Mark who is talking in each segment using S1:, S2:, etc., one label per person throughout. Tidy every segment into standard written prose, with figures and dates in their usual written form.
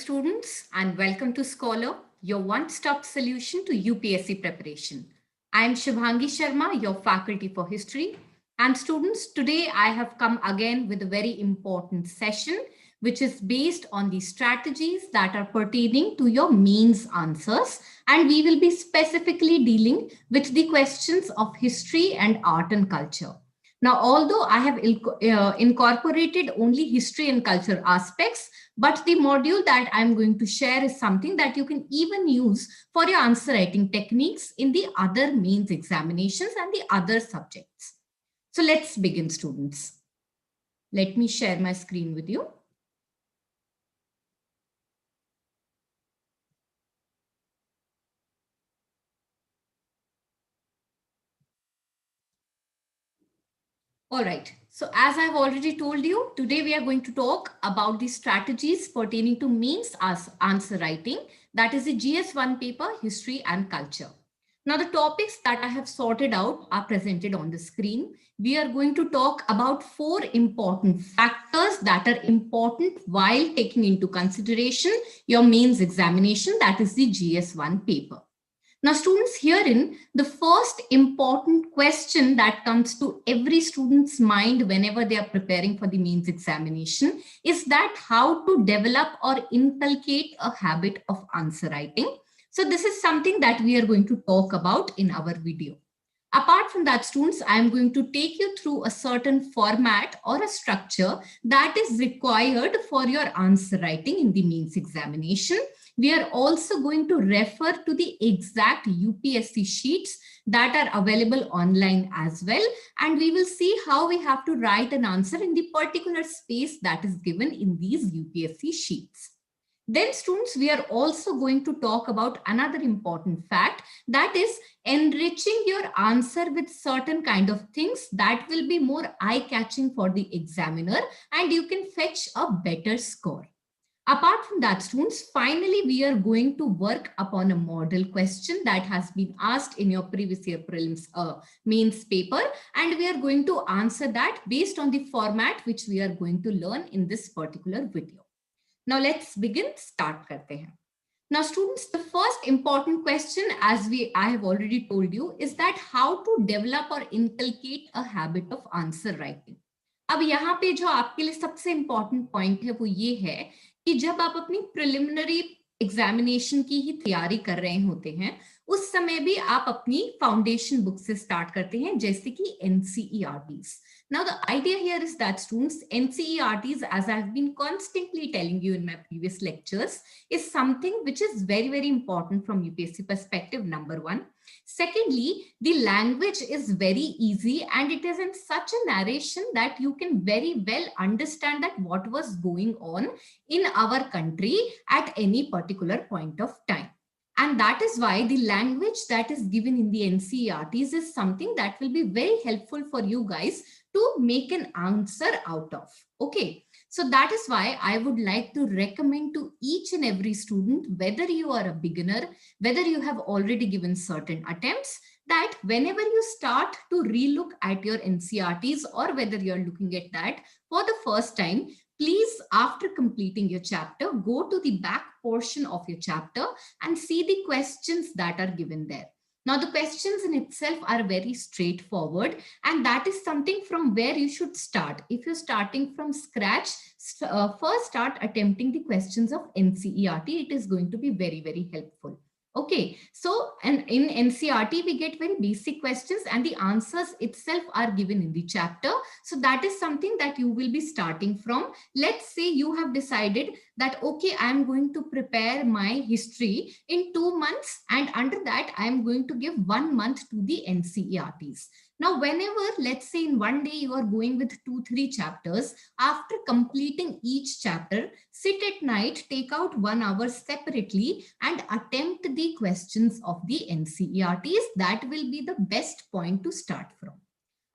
S1: students, and welcome to Scholar, your one-stop solution to UPSC preparation. I am Shubhangi Sharma, your faculty for history. And students, today I have come again with a very important session, which is based on the strategies that are pertaining to your mains answers. And we will be specifically dealing with the questions of history and art and culture. Now, although I have incorporated only history and culture aspects, but the module that I'm going to share is something that you can even use for your answer writing techniques in the other mains examinations and the other subjects. So let's begin, students. Let me share my screen with you. All right. So as I've already told you, today we are going to talk about the strategies pertaining to mains answer writing. That is the GS1 paper, history and culture. Now the topics that I have sorted out are presented on the screen. We are going to talk about 4 important factors that are important while taking into consideration your mains examination, that is the GS1 paper. Now, students, herein, the first important question that comes to every student's mind whenever they are preparing for the mains examination is that how to develop or inculcate a habit of answer writing. So this is something that we are going to talk about in our video. Apart from that, students, I am going to take you through a certain format or a structure that is required for your answer writing in the mains examination. We are also going to refer to the exact UPSC sheets that are available online as well. And we will see how we have to write an answer in the particular space that is given in these UPSC sheets. Then students, we are also going to talk about another important fact, that is enriching your answer with certain kind of things that will be more eye-catching for the examiner and you can fetch a better score. Apart from that, students, finally, we are going to work upon a model question that has been asked in your previous year prelims mains paper, and we are going to answer that based on the format which we are going to learn in this particular video. Now, let's begin. Start karte hain. Now, students, the first important question, as I have already told you, is that how to develop or inculcate a habit of answer writing. अब यहाँ पे जो आपके लिए सबसे important point है वो ये है कि जब आप अपनी प्रिलिमिनरी एग्जामिनेशन की ही तैयारी कर रहे होते हैं उस समय भी आप अपनी फाउंडेशन बुक से स्टार्ट करते हैं जैसे कि NCERTs. Now the idea here is that students, NCERTs, as I've been constantly telling you in my previous lectures, is something which is very, very important from UPSC perspective, number one. Secondly, the language is very easy and it is in such a narration that you can very well understand that what was going on in our country at any particular point of time. And that is why the language that is given in the NCERTs is something that will be very helpful for you guys to make an answer out of. Okay. So that is why I would like to recommend to each and every student, whether you are a beginner, whether you have already given certain attempts, that whenever you start to relook at your NCERTs or whether you're looking at that for the first time, please, after completing your chapter, go to the back portion of your chapter and see the questions that are given there. Now, the questions in itself are very straightforward, and that is something from where you should start. If you're starting from scratch, first start attempting the questions of NCERT. It is going to be very, very helpful. Okay, so and in NCERT, we get very basic questions and the answers itself are given in the chapter. So that is something that you will be starting from. Let's say you have decided that, okay, I'm going to prepare my history in 2 months and under that, I'm going to give 1 month to the NCERTs. Now, whenever, let's say in one day you are going with 2-3 chapters, after completing each chapter, sit at night, take out 1 hour separately and attempt the questions of the NCERTs. That will be the best point to start from.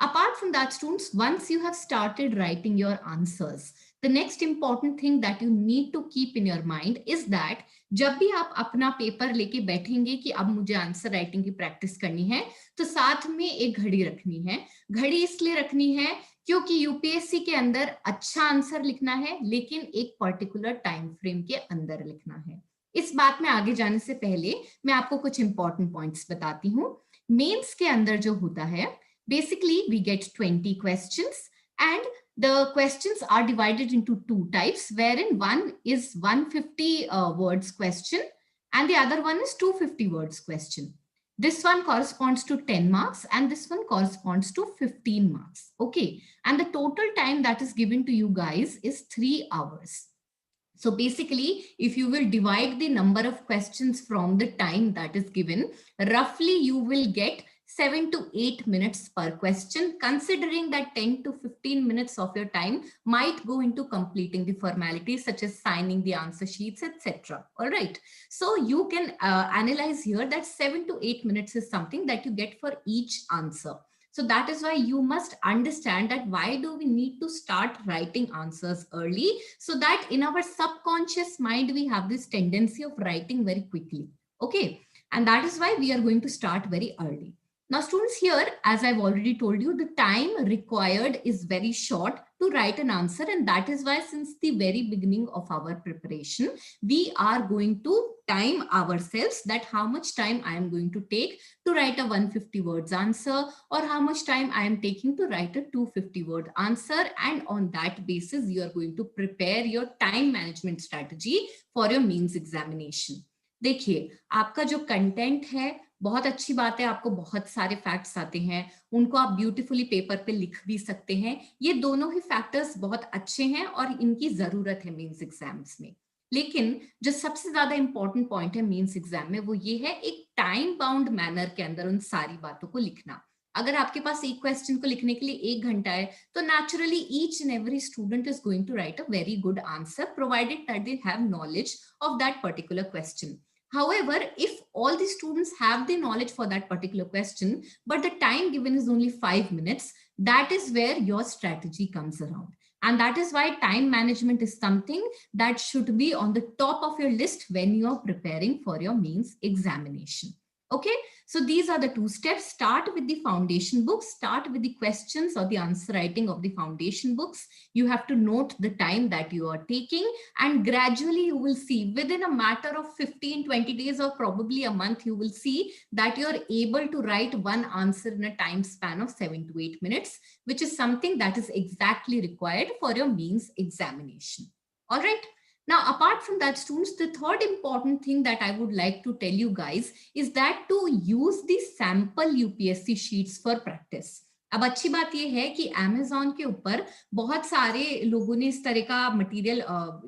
S1: Apart from that, students, once you have started writing your answers, the next important thing that you need to keep in your mind is that जब भी आप अपना paper लेके बैठेंगे कि अब मुझे answer writing की प्रैक्टिस करनी है तो साथ में एक घड़ी रखनी है. घड़ी इसलिए रखनी है क्योंकि यूपीएससी के अंदर अच्छा आंसर लिखना है, लेकिन एक पर्टिकुलर टाइम फ्रेम के अंदर लिखना है। इस बात में आगे जाने से पहले मैं आपको कुछ इंपॉर्टेंट पॉइंट्स बताती हूँ। मेंस के अंदर जो होता है, basically we get 20 questions and the questions are divided into two types, wherein one is 150 words question and the other one is 250 words question. This one corresponds to 10 marks and this one corresponds to 15 marks. Okay. And the total time that is given to you guys is 3 hours. So basically, if you will divide the number of questions from the time that is given, roughly you will get 7 to 8 minutes per question, considering that 10 to 15 minutes of your time might go into completing the formalities such as signing the answer sheets, etc. All right. So you can analyze here that 7 to 8 minutes is something that you get for each answer. So that is why you must understand that why do we need to start writing answers early, so that in our subconscious mind, we have this tendency of writing very quickly. Okay. And that is why we are going to start very early. Now, students, here, as I've already told you, the time required is very short to write an answer. And that is why since the very beginning of our preparation, we are going to time ourselves that how much time I am going to take to write a 150 words answer, or how much time I am taking to write a 250 word answer. And on that basis, you are going to prepare your time management strategy for your means examination. देखिए, आपका जो content है बहुत अच्छी बात है, आपको बहुत सारे फैक्ट्स आते हैं, उनको आप ब्यूटीफुली पेपर पे लिख भी सकते हैं। ये दोनों ही फैक्टर्स बहुत अच्छे हैं और इनकी जरूरत है मेंस एग्जाम्स में। लेकिन जो सबसे ज्यादा इंपॉर्टेंट पॉइंट है मेंस एग्जाम में, वो ये है एक टाइम बाउंड मैनर के अंदर उन सारी बातों को लिखना। अगर आपके पास एक क्वेश्चन को लिखने के लिए 1 घंटा है, तो naturally each and every student is going to write a very good answer, provided that they have knowledge of that particular question. However, if all the students have the knowledge for that particular question, but the time given is only 5 minutes, that is where your strategy comes around. And that is why time management is something that should be on the top of your list when you are preparing for your means examination. Okay, so these are the 2 steps. Start with the foundation books, start with the questions or the answer writing of the foundation books. You have to note the time that you are taking, and gradually you will see within a matter of 15-20 days or probably a month, you will see that you are able to write one answer in a time span of 7 to 8 minutes, which is something that is exactly required for your means examination. All right. Now, apart from that, students, the third important thing that I would like to tell you guys is that to use the sample UPSC sheets for practice. अब अच्छी बात यह है कि Amazon के ऊपर बहुत सारे लोगों ने इस तरह का मटेरियल,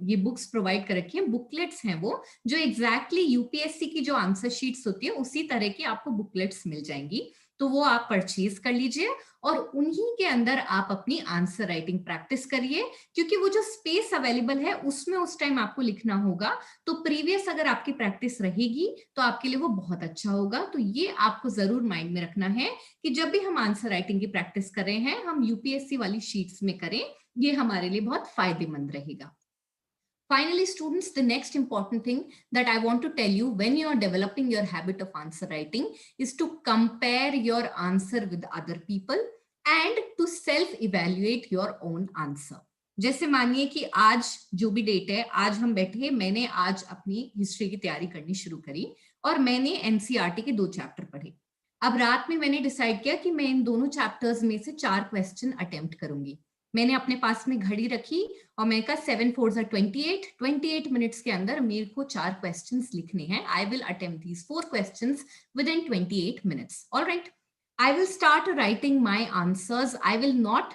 S1: ये बुक्स प्रोवाइड कर रखी हैं, बुकलेट्स हैं वो, जो एग्जैक्टली यूपीएससी की जो आंसर शीट्स होती है उसी तरह की आपको बुकलेट्स मिल जाएंगी। तो वो आप परचेज कर लीजिए और उन्हीं के अंदर आप अपनी आंसर राइटिंग प्रैक्टिस करिए, क्योंकि वो जो स्पेस अवेलेबल है उसमें उस टाइम आपको लिखना होगा। तो प्रीवियस अगर आपकी प्रैक्टिस रहेगी तो आपके लिए वो बहुत अच्छा होगा। तो ये आपको जरूर माइंड में रखना है कि जब भी हम आंसर राइटिंग की प्रैक्टिस कर रहे हैं, हम यूपीएससी वाली शीट्स में करें, ये हमारे लिए बहुत फायदेमंद रहेगा। Finally, students, the next important thing that I want to tell you when you are developing your habit of answer writing is to compare your answer with other people and to self-evaluate your own answer. जैसे मानिए कि आज जो भी date है, आज हम बैठे, मैंने आज अपनी हिस्ट्री की तैयारी करनी शुरू करी और मैंने एनसीईआरटी के 2 चैप्टर पढ़े। अब रात में मैंने डिसाइड किया कि मैं इन दोनों चैप्टर्स में से 4 क्वेश्चन अटेम्प्ट करूंगी। मैंने अपने पास में घड़ी रखी और मैंने कहा 7 4 28 मिनट्स के अंदर मेरे को 4 क्वेश्चंस लिखने हैं। I will attempt these 4 questions with in 28 minutes. Alright, I will start writing my answers. I will not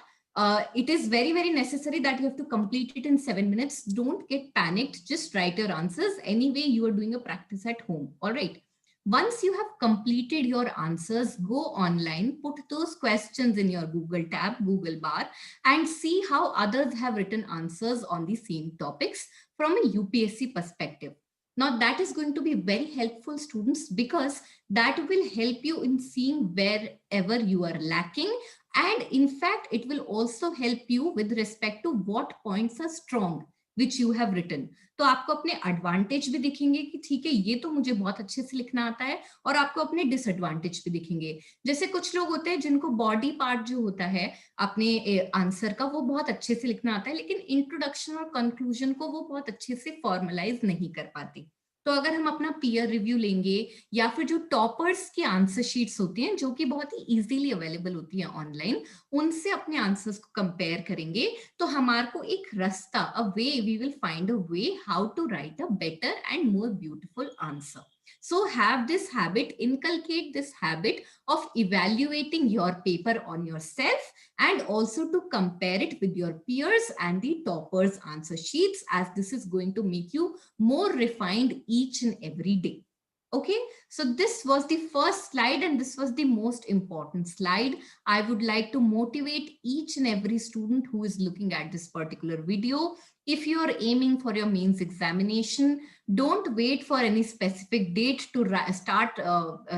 S1: it is very, very necessary that you have to complete it in 7 minutes. Don't get panicked. Just write your answers. Anyway, you are doing a practice at home. All right. Once you have completed your answers, go online, put those questions in your Google tab, Google bar, and see how others have written answers on the same topics from a UPSC perspective. Now, that is going to be very helpful, students, because that will help you in seeing wherever you are lacking. And in fact, it will also help you with respect to what points are strong. which you have written. तो आपको अपने advantage भी दिखेंगे कि ठीक है ये तो मुझे बहुत अच्छे से लिखना आता है, और आपको अपने डिसएडवांटेज भी दिखेंगे. जैसे कुछ लोग होते हैं जिनको बॉडी पार्ट जो होता है अपने आंसर का वो बहुत अच्छे से लिखना आता है, लेकिन इंट्रोडक्शन और कंक्लूजन को वो बहुत अच्छे से फॉर्मलाइज नहीं कर पाती. तो अगर हम अपना पीयर रिव्यू लेंगे या फिर जो टॉपर्स की आंसर शीट्स होती हैं जो कि बहुत ही इजीली अवेलेबल होती हैं ऑनलाइन, उनसे अपने आंसर्स को कंपेयर करेंगे तो हमारे को एक रास्ता, a way, we will find a way how to write a better and more beautiful answer. So have this habit, inculcate this habit of evaluating your paper on yourself and also to compare it with your peers and the toppers answer sheets, as this is going to make you more refined each and every day. Okay, so this was the first slide and this was the most important slide. I would like to motivate each and every student who is looking at this particular video. If you are aiming for your mains examination, don't wait for any specific date to start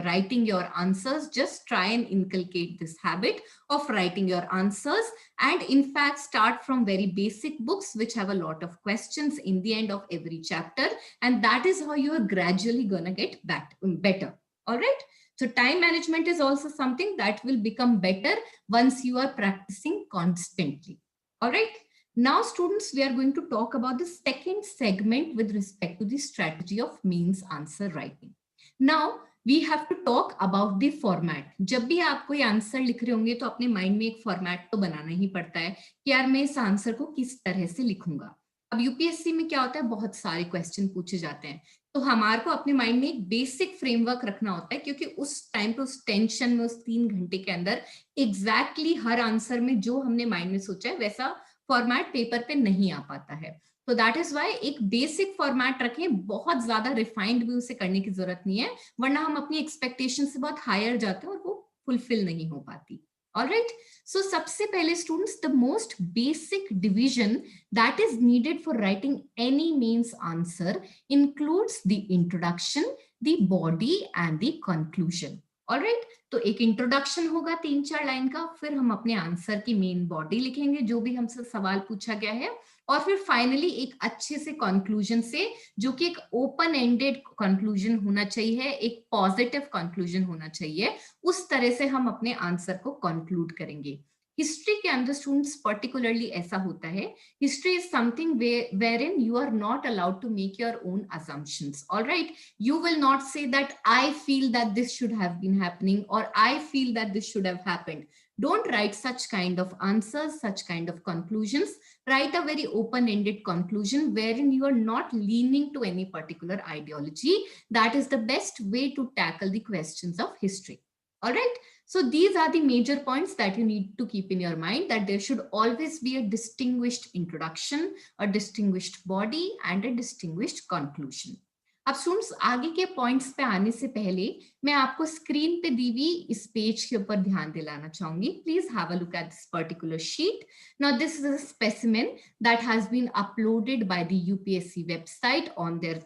S1: writing your answers. Just try and inculcate this habit of writing your answers, and in fact start from very basic books which have a lot of questions in the end of every chapter, and that is how you are gradually gonna get better. All right, so time management is also something that will become better once you are practicing constantly. All right, now students, we are going to talk about the second segment with respect to the strategy of means answer writing. Now we have to talk about the format. जब भी आप कोई answer लिख रहे होंगे तो अपने mind में एक फॉर्मेट तो बनाना ही पड़ता है कि यार मैं इस आंसर को किस तरह से लिखूंगा. अब यूपीएससी में क्या होता है, बहुत सारे क्वेश्चन पूछे जाते हैं, तो हमारे को अपने माइंड में एक बेसिक फ्रेमवर्क रखना होता है, क्योंकि उस टाइम पे उस टेंशन में उस 3 घंटे के अंदर एग्जैक्टली हर आंसर में जो हमने माइंड में सोचा है वैसा फॉर्मेट पेपर पे नहीं आ पाता है. तो दैट इज वाई एक बेसिक फॉर्मेट रखें, बहुत ज्यादा रिफाइंड भी उसे करने की जरूरत नहीं है, वरना हम अपनी एक्सपेक्टेशन से बहुत हायर जाते हैं और वो फुलफिल नहीं हो पाती. ऑलराइट, सो सबसे पहले students, the most basic division that is needed for writing any means answer includes the introduction, the body and the conclusion. Alright, तो एक इंट्रोडक्शन होगा 3-4 लाइन का, फिर हम अपने आंसर की मेन बॉडी लिखेंगे जो भी हमसे सवाल पूछा गया है, और फिर फाइनली एक अच्छे से कंक्लूजन से, जो कि एक ओपन एंडेड कंक्लूजन होना चाहिए, एक पॉजिटिव कंक्लूजन होना चाहिए, उस तरह से हम अपने आंसर को कंक्लूड करेंगे. हिस्ट्री के अंदर स्टूडेंट्स पर्टिकुलरली ऐसा होता है. History is something wherein you are not allowed to make your own assumptions. All right, you will not say that I feel that this should have been happening or I feel that this should have happened. Don't write such kind of answers, such kind of conclusions. Write a very open-ended conclusion wherein you are not leaning to any particular ideology. That is the best way to tackle the questions of history. All right, so these are the major points that you need to keep in your mind, that there should always be a distinguished introduction, a distinguished body and a distinguished conclusion. अब students आगे के points पे आने से पहले मैं आपको screen पे दी हुई इस पेज के ऊपर ध्यान दिलाना चाहूंगी. Please have a look at this particular sheet. Now this is a specimen that has been uploaded by the UPSC website on their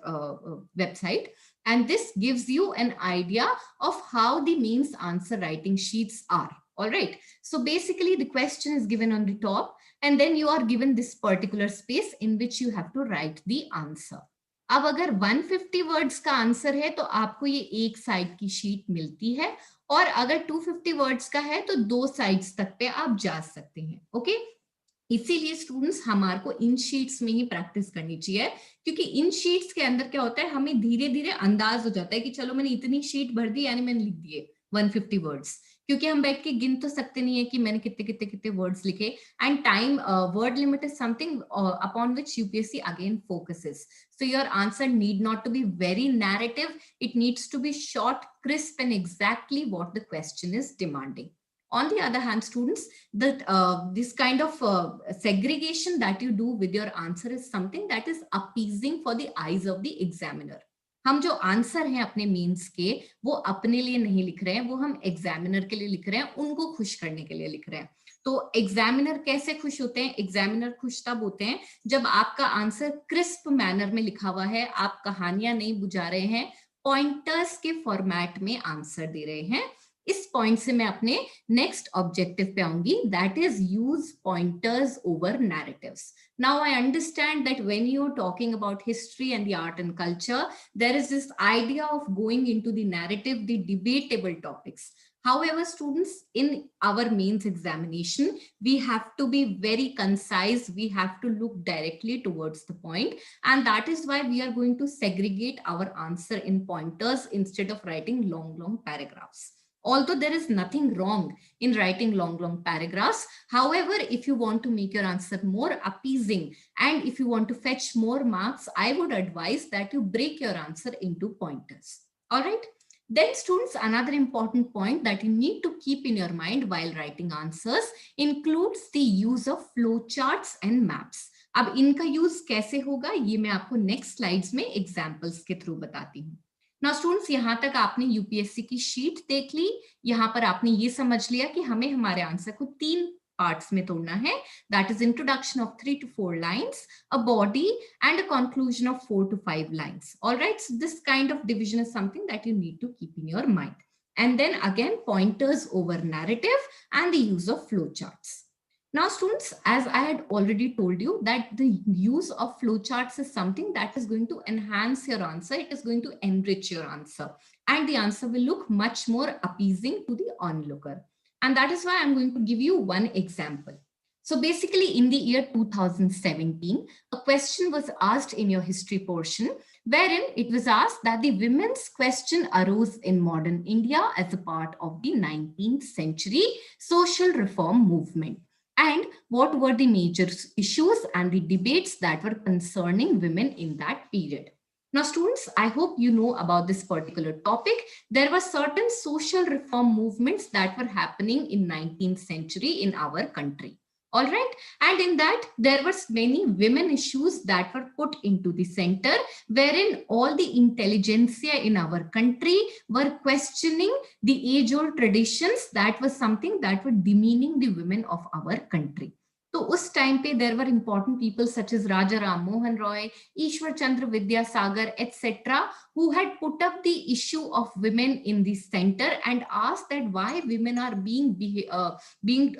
S1: website, and this gives you an idea of how the means answer writing sheets are. All right, so basically the question is given on the top and then you are given this particular space in which you have to write the answer. अब अगर 150 words का answer है तो आपको ये एक side की sheet मिलती है, और अगर 250 वर्ड्स का है तो 2 साइड्स तक पे आप जा सकते हैं. ओके, इसीलिए स्टूडेंट्स हमारे को इन शीट्स में ही प्रैक्टिस करनी चाहिए, क्योंकि इन शीट्स के अंदर क्या होता है, हमें धीरे धीरे अंदाज हो जाता है कि चलो मैंने इतनी शीट भर दी यानी मैंने लिख दिए 150 वर्ड्स, क्योंकि हम बैठ के गिन तो सकते नहीं है कि मैंने कितने कितने कितने वर्ड्स लिखे. And time word limit is something upon which UPSC again focuses. So your answer need not to be very narrative. It needs to be short, crisp, and exactly what the question is demanding. On the other hand, students, that this kind of segregation that you do with your answer is something that is appeasing for the eyes of the examiner. हम जो answer हैं अपने means के वो अपने लिए नहीं लिख रहे हैं, वो हम एग्जामिनर के लिए लिख रहे हैं, उनको खुश करने के लिए लिख रहे हैं. तो एग्जामिनर कैसे खुश होते हैं? एग्जामिनर खुश तब होते हैं जब आपका आंसर क्रिस्प मैनर में लिखा हुआ है, आप कहानियां नहीं बुझा रहे हैं, पॉइंटर्स के फॉर्मेट में आंसर दे रहे हैं. इस पॉइंट से मैं अपने नेक्स्ट ऑब्जेक्टिव पे आऊंगी, that is use pointers over narratives. Now I understand that when you're talking about history and the art and culture, there is this idea of going into the narrative, the debatable topics. However, students, in our mains examination, we have to be very concise. We have to look directly towards the point. And that is why we are going to segregate our answer in pointers instead of writing long paragraphs. Although there is nothing wrong in writing long paragraphs. However, if you want to make your answer more appeasing and if you want to fetch more marks, I would advise that you break your answer into pointers. All right. Then students, another important point that you need to keep in your mind while writing answers includes the use of flowcharts and maps. अब इनका use कैसे होगा ये मैं आपको next slides में examples के through बताती हूँ. नाउ स्टूडेंट्स, यहाँ तक आपने यूपीएससी की शीट देख ली. यहाँ पर आपने ये समझ लिया कि हमें हमारे आंसर को 3 पार्ट्स में तोड़ना है. That is introduction of 3 to 4 lines, a body and a conclusion of 4 to 5 lines. Alright, so this kind of division is something that you need to keep in your mind. And then again, pointers over narrative and the use of flowcharts. Now, students, as I had already told you that the use of flowcharts is something that is going to enhance your answer. It is going to enrich your answer. And the answer will look much more appeasing to the onlooker. And that is why I'm going to give you one example. So basically, in the year 2017, a question was asked in your history portion, wherein it was asked that the women's question arose in modern India as a part of the 19th century social reform movement. And what were the major issues and the debates that were concerning women in that period? Now, students, I hope you know about this particular topic. There were certain social reform movements that were happening in 19th century in our country. All right. And in that, there were many women issues that were put into the center, wherein all the intelligentsia in our country were questioning the age-old traditions that was something that were demeaning the women of our country. तो उस time पे there were important people such as Raja Ram Mohan Roy, Ishwar Chandra Vidyasagar et cetera, who had put up the issue of women in the center and asked that why women are being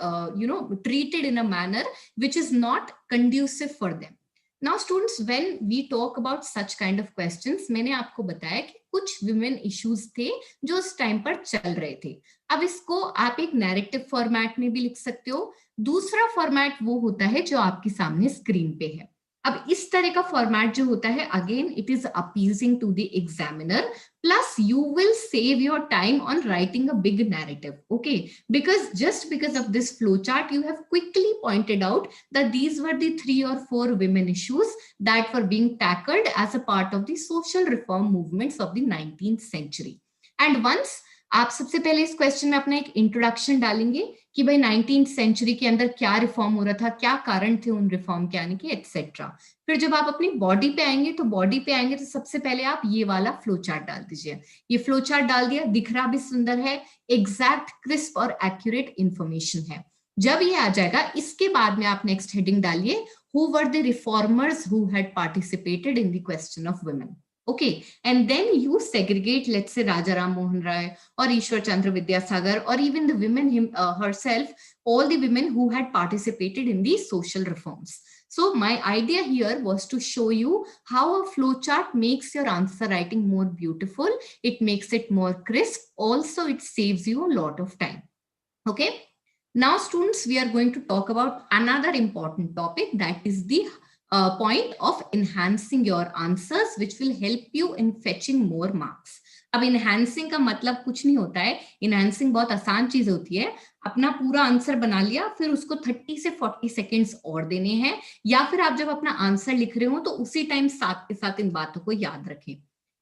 S1: treated in a manner which is not conducive for them. Now students, when we talk about such kind of questions, मैंने आपको बताया कि कुछ women issues थे जो उस time पर चल रहे थे. अब इसको आप एक नैरेटिव फॉर्मेट में भी लिख सकते हो. दूसरा फॉर्मेट वो होता है जो आपके सामने स्क्रीन पे है. अब इस तरह का फॉर्मेट जो होता है, again it is appeasing to the examiner, plus you will save your time on writing a big narrative. Okay, because of this flowchart you have quickly pointed out that these were the 3 or 4 women issues that were being tackled as a part of the social reform movements of the 19th century. And once आप सबसे पहले इस question में अपना एक introduction डालेंगे कि भाई 19th सेंचुरी के अंदर क्या रिफॉर्म हो रहा था, क्या कारण थे उन रिफॉर्म के आने के, एटसेट्रा. फिर जब आप अपनी बॉडी पे आएंगे तो सबसे पहले आप ये वाला फ्लो चार्ट डाल दीजिए. ये फ्लो चार्ट डाल दिया, दिख रहा भी सुंदर है, एग्जैक्ट, क्रिस्प और एक्यूरेट इंफॉर्मेशन है. जब ये आ जाएगा, इसके बाद में आप नेक्स्ट हेडिंग डालिए, who were the reformers who had participated in the question of women. Okay, and then you segregate, let's say Raja Ram Mohan Rai or Ishwar Chandra Vidyasagar or even the women herself, all the women who had participated in these social reforms. So my idea here was to show you how a flowchart makes your answer writing more beautiful. It makes it more crisp. Also, it saves you a lot of time. Okay. Now, students, we are going to talk about another important topic, that is the point of enhancing your answers, which will help you in fetching more marks. अब enhancing का मतलब कुछ नहीं होता है. enhancing बहुत आसान चीज होती है. अपना पूरा आंसर बना लिया, फिर उसको 30 से 40 सेकेंड्स और देने हैं, या फिर आप जब अपना आंसर लिख रहे हो तो उसी टाइम साथ के साथ इन बातों को याद रखें.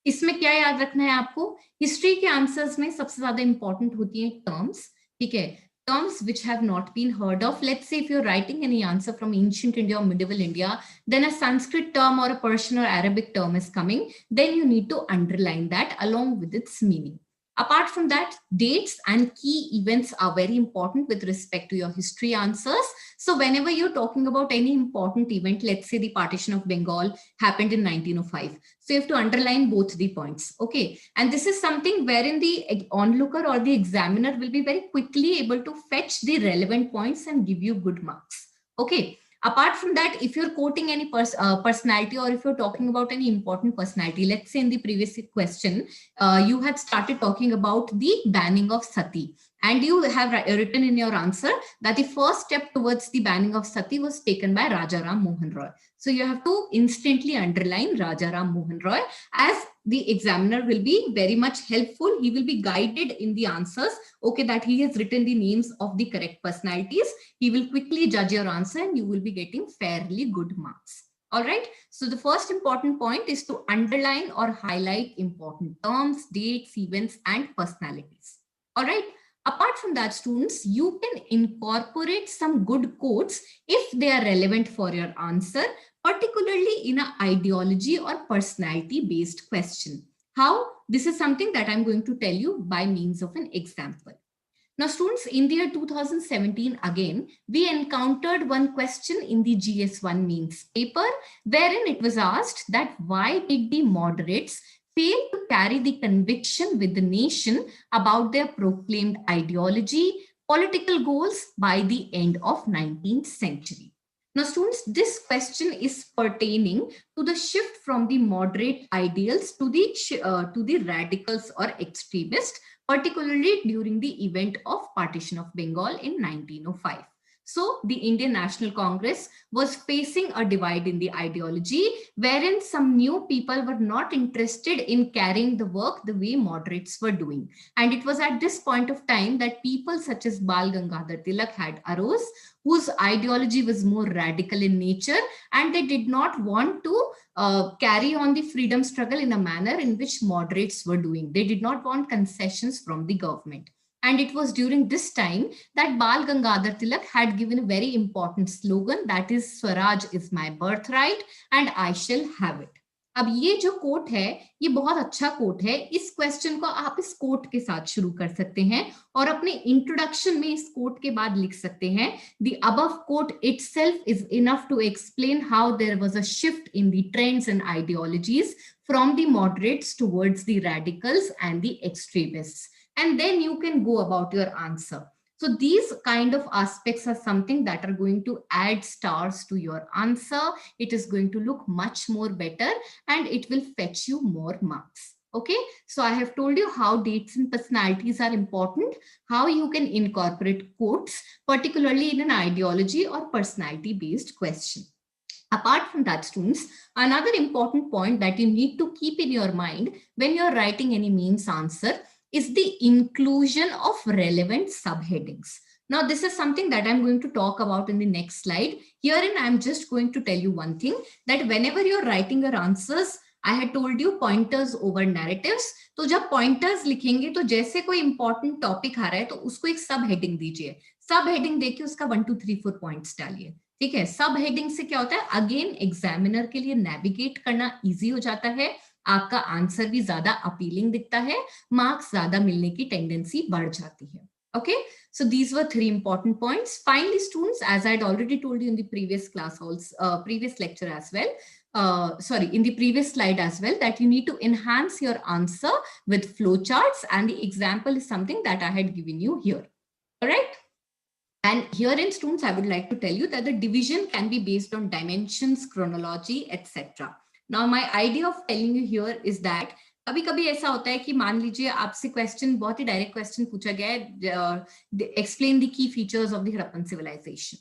S1: इसमें क्या याद रखना है आपको? हिस्ट्री के आंसर्स में सबसे ज्यादा इंपॉर्टेंट होती है टर्म्स. ठीक है, terms which have not been heard of. Let's say if you're writing any answer from ancient India or medieval India, then a Sanskrit term or a Persian or Arabic term is coming, then you need to underline that along with its meaning. Apart from that, dates and key events are very important with respect to your history answers. So whenever you're talking about any important event, let's say the partition of Bengal happened in 1905. So you have to underline both the points. Okay. And this is something wherein the onlooker or the examiner will be very quickly able to fetch the relevant points and give you good marks. Okay. Apart from that, if you're quoting any personality, or if you're talking about any important personality, let's say in the previous question, you had started talking about the banning of sati, and you have written in your answer that the first step towards the banning of sati was taken by Raja Ram Mohan Roy. So you have to instantly underline Raja Ram Mohan Roy, as the examiner will be very much helpful. He will be guided in the answers. Okay, that he has written the names of the correct personalities. He will quickly judge your answer and you will be getting fairly good marks. All right. So the first important point is to underline or highlight important terms, dates, events, and personalities. All right. Apart from that, students, you can incorporate some good quotes if they are relevant for your answer, particularly in an ideology or personality based question. How? This is something that I'm going to tell you by means of an example. Now, students, in the year 2017, again, we encountered one question in the GS1 means paper, wherein it was asked that why did the moderates fail to carry the conviction with the nation about their proclaimed ideology, political goals by the end of 19th century. Now, students, this question is pertaining to the shift from the moderate ideals to the radicals or extremists, particularly during the event of partition of Bengal in 1905. So the Indian National Congress was facing a divide in the ideology, wherein some new people were not interested in carrying the work the way moderates were doing. And it was at this point of time that people such as Bal Gangadhar Tilak had arose, whose ideology was more radical in nature, and they did not want to carry on the freedom struggle in a manner in which moderates were doing. They did not want concessions from the government. And it was during this time that Bal Gangadhar Tilak had given a very important slogan, that is Swaraj is my birthright and I shall have it. अब ये जो coat है, ये बहुत अच्छा coat है. इस question को आप इस कोट के साथ शुरू कर सकते हैं और अपने इंट्रोडक्शन में इस कोट के बाद लिख सकते हैं, the above quote itself is enough to explain how there was a shift in the trends and ideologies from the moderates towards the radicals and the extremists. And then you can go about your answer. So these kind of aspects are something that are going to add stars to your answer. It is going to look much more better and it will fetch you more marks. Okay, so I have told you how dates and personalities are important, how you can incorporate quotes, particularly in an ideology or personality based question. Apart from that, students, another important point that you need to keep in your mind when you're writing any means answer is the inclusion of relevant subheadings. Now, this is something that I'm going to talk about in the next slide. Herein, I'm just going to tell you one thing, that whenever you're writing your answers, I had told you pointers over narratives. तो जब pointers लिखेंगे तो जैसे कोई important topic आ रहा है तो उसको एक सब heading दीजिए. सब heading देके उसका 1 2 3 4 points डालिए. ठीक है. सब heading से क्या होता है, अगेन एग्जामिनर के लिए नेविगेट करना इजी हो जाता है, आपका आंसर भी ज्यादा अपीलिंग दिखता है, मार्क्स ज्यादा मिलने की टेंडेंसी बढ़ जाती है. Okay, so these were 3 important points. Finally, students, as I had already told you in the previous class, also previous lecture as well, in the previous slide as well, that you need to enhance your answer with flowcharts, and the example is something that I had given you here. All right. And herein, students, I would like to tell you that the division can be based on dimensions, chronology, etc. Now, my idea of telling you here is that कभी कभी ऐसा होता है कि मान लीजिए आपसे question, बहुत ही डायरेक्ट क्वेश्चन पूछा गया है, explain the key features of the Harappan civilization.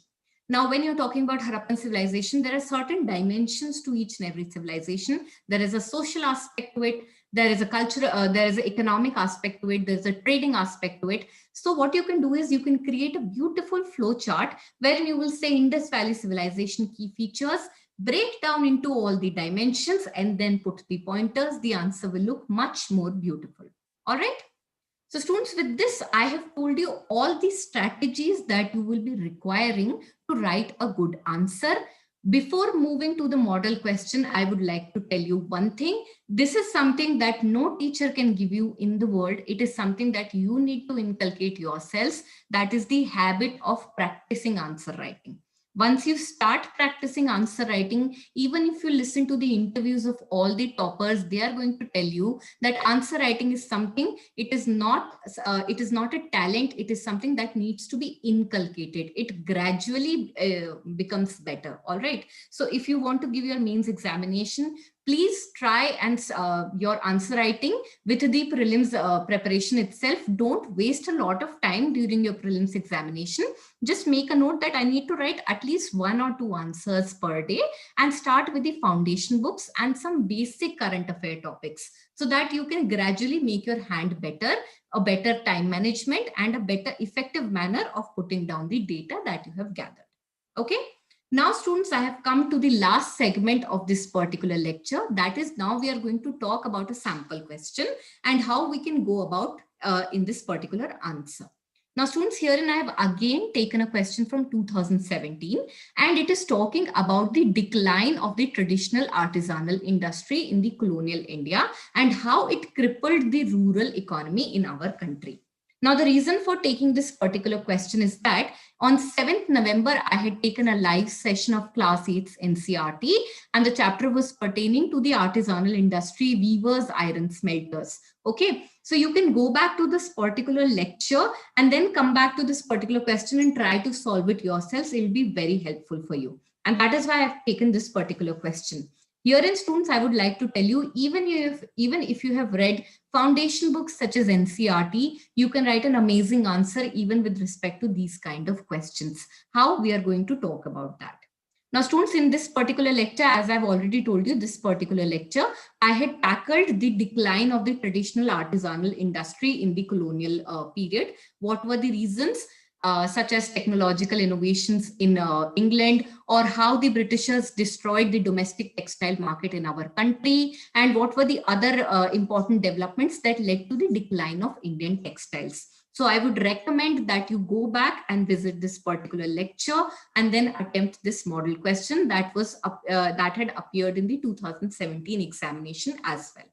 S1: Now, when you're talking about Harappan civilization, there are certain dimensions to each and every civilization. There is a social aspect to it. There is a cultural, there is an economic aspect to it. There's a trading aspect to it. So what you can do is you can create a beautiful flow chart wherein you will say Indus Valley civilization key features, break down into all the dimensions and then put the pointers. The answer will look much more beautiful. All right. So students, with this, I have told you all the strategies that you will be requiring to write a good answer. Before moving to the model question, I would like to tell you one thing. This is something that no teacher can give you in the world. It is something that you need to inculcate yourselves. That is the habit of practicing answer writing. Once you start practicing answer writing, even if you listen to the interviews of all the toppers, they are going to tell you that answer writing is something, it is not a talent, it is something that needs to be inculcated. It gradually becomes better. All right. So if you want to give your mains examination, please try and your answer writing with the prelims preparation itself. Don't waste a lot of time during your prelims examination. Just make a note that I need to write at least 1 or 2 answers per day, and start with the foundation books and some basic current affair topics, so that you can gradually make your hand better, a better time management, and a better effective manner of putting down the data that you have gathered. Okay. Now, students, I have come to the last segment of this particular lecture. That is, now we are going to talk about a sample question and how we can go about in this particular answer. Now, students, herein I have again taken a question from 2017, and it is talking about the decline of the traditional artisanal industry in the colonial India and how it crippled the rural economy in our country. Now, the reason for taking this particular question is that on 7th November, I had taken a live session of class 8's NCRT, and the chapter was pertaining to the artisanal industry, weavers, iron smelters. Okay, so you can go back to this particular lecture and then come back to this particular question and try to solve it yourselves. It will be very helpful for you. And that is why I've taken this particular question. Herein, students, I would like to tell you, even if you have read foundation books such as NCRT, you can write an amazing answer even with respect to these kind of questions. How we are going to talk about that. Now, students, in this particular lecture, as I've already told you, this particular lecture, I had tackled the decline of the traditional artisanal industry in the colonial period. What were the reasons? Such as technological innovations in England, or how the Britishers destroyed the domestic textile market in our country, and what were the other important developments that led to the decline of Indian textiles. So I would recommend that you go back and visit this particular lecture and then attempt this model question that was that had appeared in the 2017 examination as well.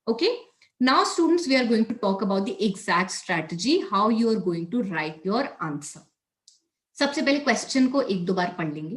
S1: Okay. Now, students, we are going to talk about the exact strategy, how you are going to write your answer. सबसे पहले question को एक दो बार पढ़ लेंगे.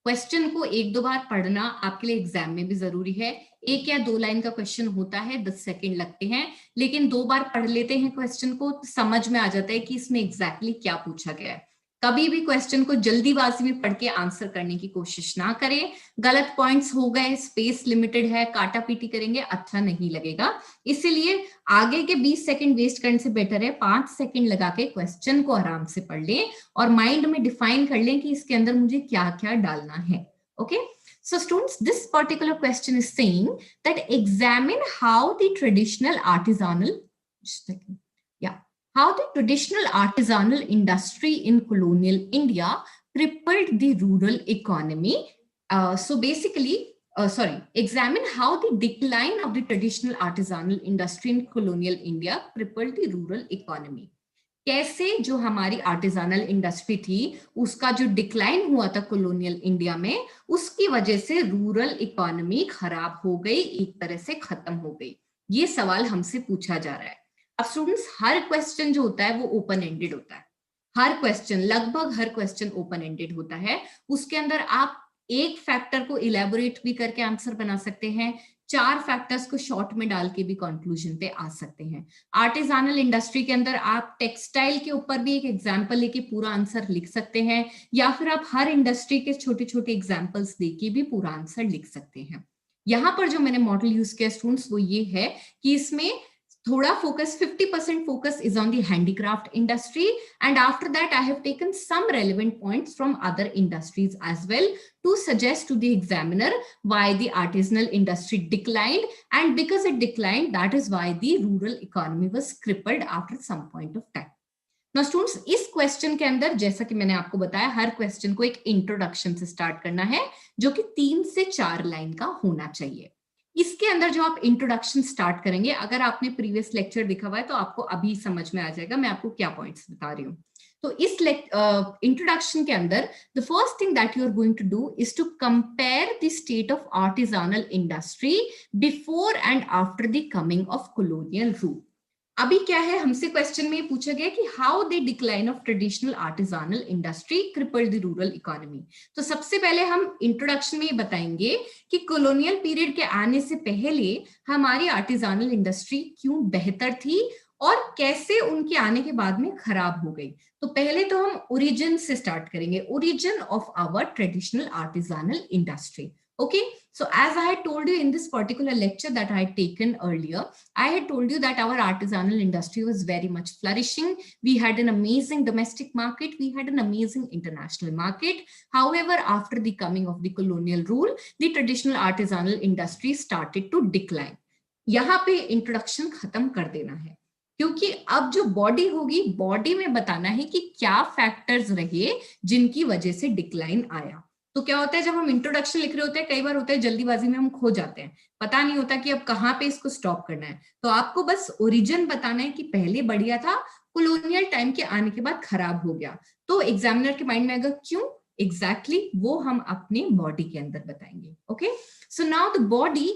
S1: Question को एक दो बार पढ़ना आपके लिए एग्जाम में भी जरूरी है. 1 या 2 लाइन का क्वेश्चन होता है, 10 सेकंड लगते हैं, लेकिन 2 बार पढ़ लेते हैं क्वेश्चन को, समझ में आ जाता है कि इसमें एग्जैक्टली क्या पूछा गया है. कभी भी क्वेश्चन को जल्दीबाजी में पढ़ के आंसर करने की कोशिश ना करें. गलत पॉइंट्स हो गए, स्पेस लिमिटेड है, काटा पीटी करेंगे, अच्छा नहीं लगेगा. इसीलिए आगे के 20 सेकंड वेस्ट करने से बेटर है 5 सेकंड लगा के क्वेश्चन को आराम से पढ़ लें और माइंड में डिफाइन कर लें कि इसके अंदर मुझे क्या क्या डालना है. Okay, so students, this particular question is saying that examine how the traditional artisanal how the traditional artisanal industry in colonial India crippled the rural economy. Examine how the decline of the traditional artisanal industry in colonial India crippled the rural economy. कैसे जो हमारी आर्टिजानल industry थी उसका जो decline हुआ था colonial India में, उसकी वजह से रूरल इकोनॉमी खराब हो गई, एक तरह से खत्म हो गई. ये सवाल हमसे पूछा जा रहा है. अब स्टूडेंट्स, हर क्वेश्चन जो होता है वो ओपन एंडेड होता है. हर क्वेश्चन, लगभग हर क्वेश्चन ओपन एंडेड होता है. उसके अंदर आप एक फैक्टर को इलेबोरेट भी करके आंसर बना सकते हैं, 4 फैक्टर्स को शॉर्ट में डाल के भी कंक्लूजन पे आ सकते हैं. आर्टिजानल इंडस्ट्री के अंदर आप टेक्सटाइल के ऊपर भी एक एग्जांपल लेके पूरा आंसर लिख सकते हैं, या फिर आप हर इंडस्ट्री के छोटे छोटे एग्जांपल्स देके भी पूरा आंसर लिख सकते हैं. यहाँ पर जो मैंने मॉडल यूज किया स्टूडेंट्स वो ये है कि इसमें थोड़ा focus, 50% focus is on the handicraft industry, and after that I have taken some relevant points from other industries as well to suggest to the examiner why the artisanal industry declined, and because it declined, that is why the rural economy was crippled after some point of time. Now students, इस question के अंदर जैसा कि मैंने आपको बताया, हर question को एक इंट्रोडक्शन से स्टार्ट करना है जो कि 3 से 4 लाइन का होना चाहिए. इसके अंदर जो आप इंट्रोडक्शन स्टार्ट करेंगे, अगर आपने प्रीवियस लेक्चर देखा हुआ है तो आपको अभी समझ में आ जाएगा मैं आपको क्या पॉइंट्स बता रही हूँ. तो इस इंट्रोडक्शन के अंदर the first thing that you are going to do is to compare the state of artisanal industry before and after the coming of colonial rule. अभी क्या है, हमसे क्वेश्चन में पूछा गया कि how the decline of traditional artisanal industry crippled the rural economy. तो सबसे पहले हम इंट्रोडक्शन में ये बताएंगे कि कॉलोनियल पीरियड के आने से पहले हमारी आर्टिजानल इंडस्ट्री क्यों बेहतर थी और कैसे उनके आने के बाद में खराब हो गई। तो पहले तो हम ओरिजिन से स्टार्ट करेंगे, origin of our traditional artisanal industry. Okay, so as I had told you in this particular lecture that I had taken earlier, I had told you that our artisanal industry was very much flourishing. We had an amazing domestic market. We had an amazing international market. However, after the coming of the colonial rule, the traditional artisanal industry started to decline. यहाँ पे introduction खत्म कर देना है, क्योंकि अब जो body होगी, बॉडी में बताना है कि क्या फैक्टर्स रहे जिनकी वजह से डिक्लाइन आया। तो क्या होता है, जब हम इंट्रोडक्शन लिख रहे होते हैं, कई बार होता है जल्दीबाजी में हम खो जाते हैं, पता नहीं होता कि अब कहाँ पे इसको स्टॉप करना है। तो आपको बस ओरिजिन बताना है कि पहले बढ़िया था, कॉलोनियल टाइम के आने के बाद खराब हो गया। तो एग्जामिनर के माइंड में आएगा क्यों एग्जैक्टली, वो हम अपने बॉडी के अंदर बताएंगे। Okay, so now the body,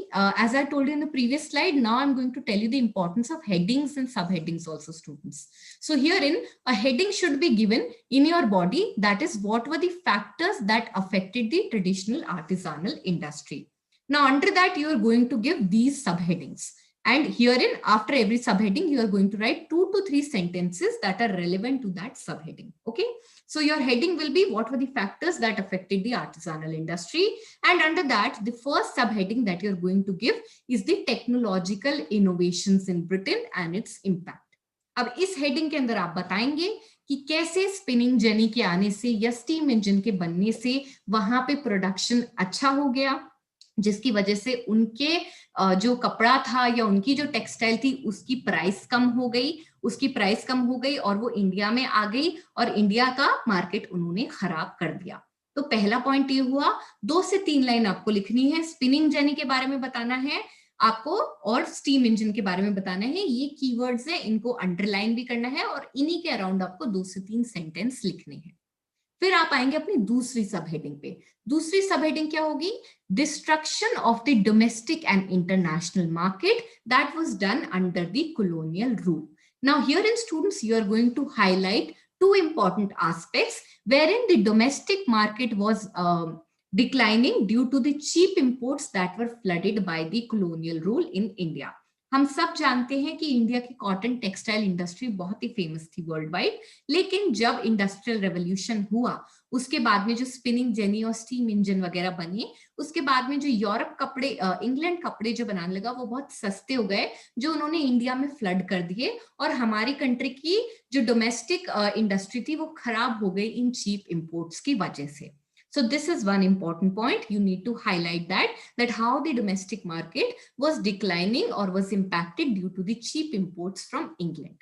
S1: as I told you in the previous slide, now I'm going to tell you the importance of headings and subheadings also, students. So herein a heading should be given in your body, that is what were the factors that affected the traditional artisanal industry. Now under that you are going to give these subheadings, and herein after every subheading you are going to write 2 to 3 sentences that are relevant to that subheading. Okay, so your heading will be what were the factors that affected the artisanal industry, and under that the first subheading that you're going to give is the technological innovations in Britain and its impact. अब इस heading के अंदर आप बताएंगे कि कैसे spinning jenny के आने से या स्टीम इंजन के बनने से वहां पे प्रोडक्शन अच्छा हो गया, जिसकी वजह से उनके जो कपड़ा था या उनकी जो टेक्सटाइल थी उसकी प्राइस कम हो गई, और वो इंडिया में आ गई और इंडिया का मार्केट उन्होंने खराब कर दिया। तो पहला पॉइंट ये हुआ। 2 से 3 लाइन आपको लिखनी है, स्पिनिंग जेनी के बारे में बताना है आपको और स्टीम इंजन के बारे में बताना है। ये कीवर्ड्स है, इनको अंडरलाइन भी करना है और इन्हीं के अराउंड आपको 2 से 3 सेंटेंस लिखने हैं। फिर आप आएंगे अपनी दूसरी सब हेडिंग पे। दूसरी सब हेडिंग क्या होगी, destruction of the domestic and international market that was done under the colonial rule. Now herein students you are going to highlight 2 important aspects wherein the domestic market was declining due to the cheap imports that were flooded by the colonial rule in India. हम सब जानते हैं कि India की cotton textile industry बहुत ही famous थी world wide, लेकिन जब इंडस्ट्रियल रेवोल्यूशन हुआ उसके बाद में जो स्पिनिंग जेनी और स्टीम इंजन वगैरह बने, उसके बाद में जो यूरोप कपड़े, इंग्लैंड कपड़े जो बनाने लगा वो बहुत सस्ते हो गए, जो उन्होंने इंडिया में फ्लड कर दिए और हमारी कंट्री की जो डोमेस्टिक इंडस्ट्री थी वो खराब हो गई इन चीप इंपोर्ट्स की वजह से। So this is one important point. You need to highlight that how the domestic market was declining or was impacted due to the cheap imports from England.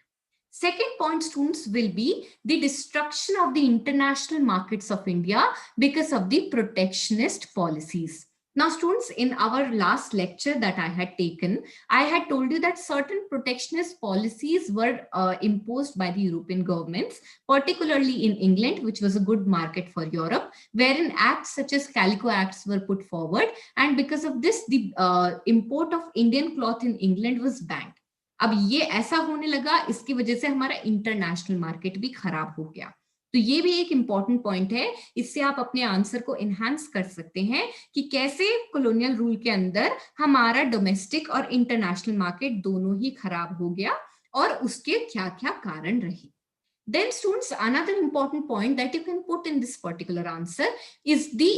S1: Second point, students, will be the destruction of the international markets of India because of the protectionist policies. Now, students, in our last lecture that I had taken, I had told you that certain protectionist policies were imposed by the European governments, particularly in England, which was a good market for Europe, wherein acts such as Calico Acts were put forward. And because of this, the import of Indian cloth in England was banned. अब ये ऐसा होने लगा, इसकी वजह से हमारा international market भी खराब हो गया। तो ये भी एक इंपॉर्टेंट पॉइंट है, इससे आप अपने आंसर को एनहांस कर सकते हैं कि कैसे कॉलोनियल रूल के अंदर हमारा डोमेस्टिक और इंटरनेशनल मार्केट दोनों ही खराब हो गया और उसके क्या क्या कारण रहे। Then students, another important point that you can put in this particular answer is the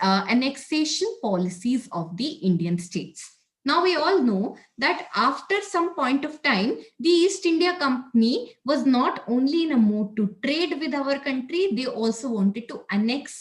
S1: annexation policies of the Indian states. Now we all know that after some point of time, the East India Company was not only in a mood to trade with our country, they also wanted to annex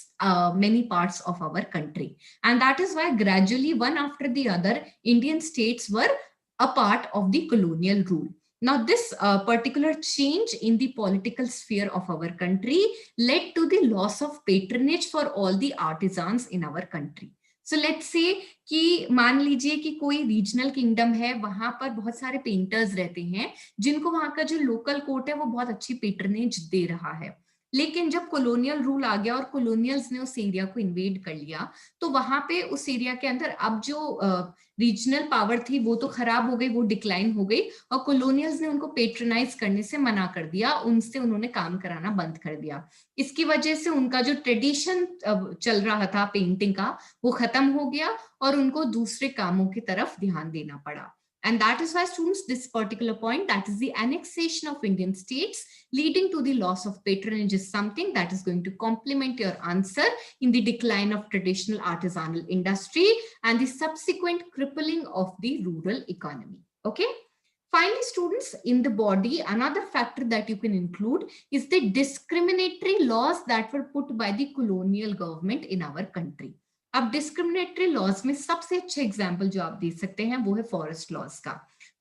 S1: many parts of our country. And that is why gradually one after the other, Indian states were a part of the colonial rule. Now this particular change in the political sphere of our country led to the loss of patronage for all the artisans in our country. So let's say कि मान लीजिए कि कोई regional kingdom है, वहां पर बहुत सारे पेंटर्स रहते हैं जिनको वहां का जो लोकल कोर्ट है वो बहुत अच्छी पेट्रनेज दे रहा है, लेकिन जब कॉलोनियल रूल आ गया और कॉलोनियल्स ने उस एरिया को इन्वेड कर लिया, तो वहां पे उस एरिया के अंदर अब जो रीजनल पावर थी वो तो खराब हो गई, वो डिक्लाइन हो गई, और कॉलोनियल्स ने उनको पेट्रोनाइज करने से मना कर दिया, उनसे उन्होंने काम कराना बंद कर दिया। इसकी वजह से उनका जो ट्रेडिशन चल रहा था पेंटिंग का वो खत्म हो गया और उनको दूसरे कामों की तरफ ध्यान देना पड़ा। And that is why, students, this particular point, that is the annexation of Indian states leading to the loss of patronage, is something that is going to complement your answer in the decline of traditional artisanal industry and the subsequent crippling of the rural economy. Okay. Finally, students, in the body, another factor that you can include is the discriminatory laws that were put by the colonial government in our country. अब discriminatory laws में सबसे अच्छा example जो आप देख सकते हैं वो है फॉरेस्ट लॉज का।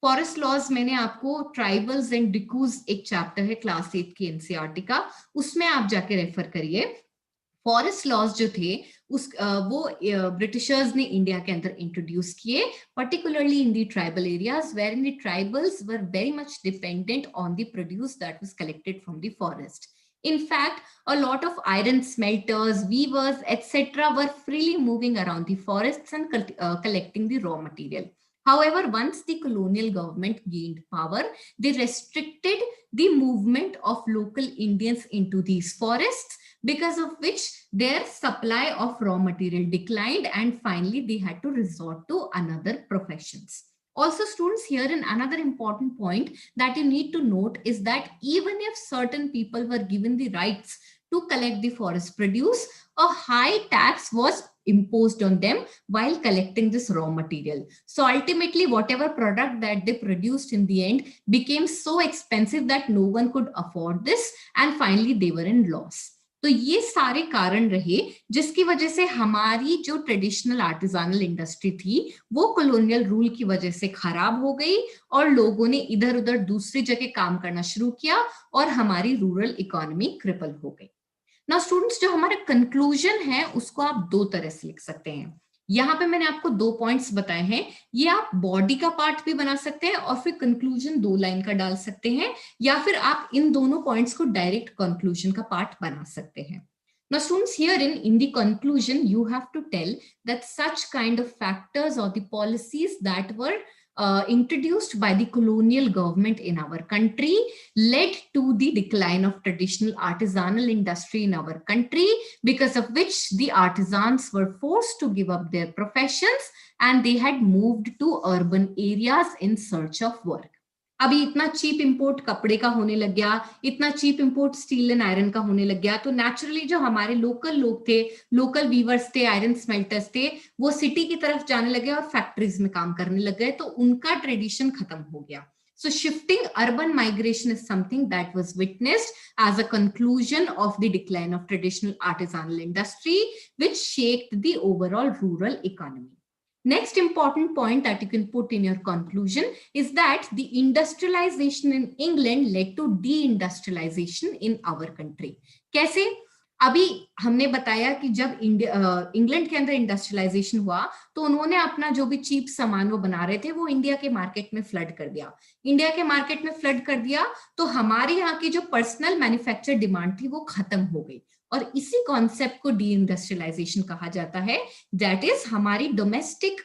S1: फॉरेस्ट लॉज मैंने आपको ट्राइबल्स एंड डिकूज एक चैप्टर है क्लास 8 की एनसीईआरटी का, उसमें आप जाके रेफर करिए। फॉरेस्ट लॉज जो थे वो ब्रिटिशर्स ने इंडिया के अंदर इंट्रोड्यूस किए, particularly in the tribal areas wherein the tribals were very much dependent on the produce that was collected from the forest. In fact, a lot of iron smelters, weavers, etc. were freely moving around the forests and collecting the raw material. However, once the colonial government gained power, they restricted the movement of local Indians into these forests, because of which their supply of raw material declined, and finally they had to resort to another professions. Also, students, here in another important point that you need to note is that even if certain people were given the rights to collect the forest produce, a high tax was imposed on them while collecting this raw material. So ultimately, whatever product that they produced in the end became so expensive that no one could afford this, and finally they were in loss. तो ये सारे कारण रहे जिसकी वजह से हमारी जो ट्रेडिशनल आर्टिजानल इंडस्ट्री थी वो कॉलोनियल रूल की वजह से खराब हो गई और लोगों ने इधर उधर दूसरी जगह काम करना शुरू किया और हमारी रूरल इकोनॉमी क्रिपल हो गई। ना स्टूडेंट्स, जो हमारा कंक्लूजन है उसको आप दो तरह से लिख सकते हैं। यहाँ पे मैंने आपको 2 पॉइंट्स बताए हैं, ये आप बॉडी का पार्ट भी बना सकते हैं और फिर कंक्लूजन 2 लाइन का डाल सकते हैं, या फिर आप इन दोनों पॉइंट्स को डायरेक्ट कंक्लूजन का पार्ट बना सकते हैं। Now students, herein in the conclusion you have to tell that such kind of factors or the policies that were introduced by the colonial government in our country led to the decline of traditional artisanal industry in our country, because of which the artisans were forced to give up their professions and they had moved to urban areas in search of work. अभी इतना cheap import कपड़े का होने लग गया, इतना cheap import steel and iron का होने लग गया, तो नेचुरली जो हमारे लोकल लोग थे, लोकल वीवर्स थे, आयरन स्मेल्टर्स थे, वो सिटी की तरफ जाने लगे और फैक्ट्रीज में काम करने लग गए, तो उनका ट्रेडिशन खत्म हो गया। So shifting urban migration is something that was witnessed as a conclusion of the decline of traditional artisanal industry, which shaped the overall rural economy. Next important point that you can put in your conclusion is that the industrialization in England led to deindustrialization in our country. कैसे? अभी हमने बताया कि जब England के अंदर industrialisation हुआ तो उन्होंने अपना जो भी चीप सामान वो बना रहे थे वो इंडिया के मार्केट में फ्लड कर दिया। इंडिया के मार्केट में फ्लड कर दिया तो हमारे यहाँ की जो पर्सनल मैन्युफैक्चर डिमांड थी वो खत्म हो गई, और इसी कॉन्सेप्ट को डी इंडस्ट्रियलाइजेशन कहा जाता है। दैट इज हमारी डोमेस्टिक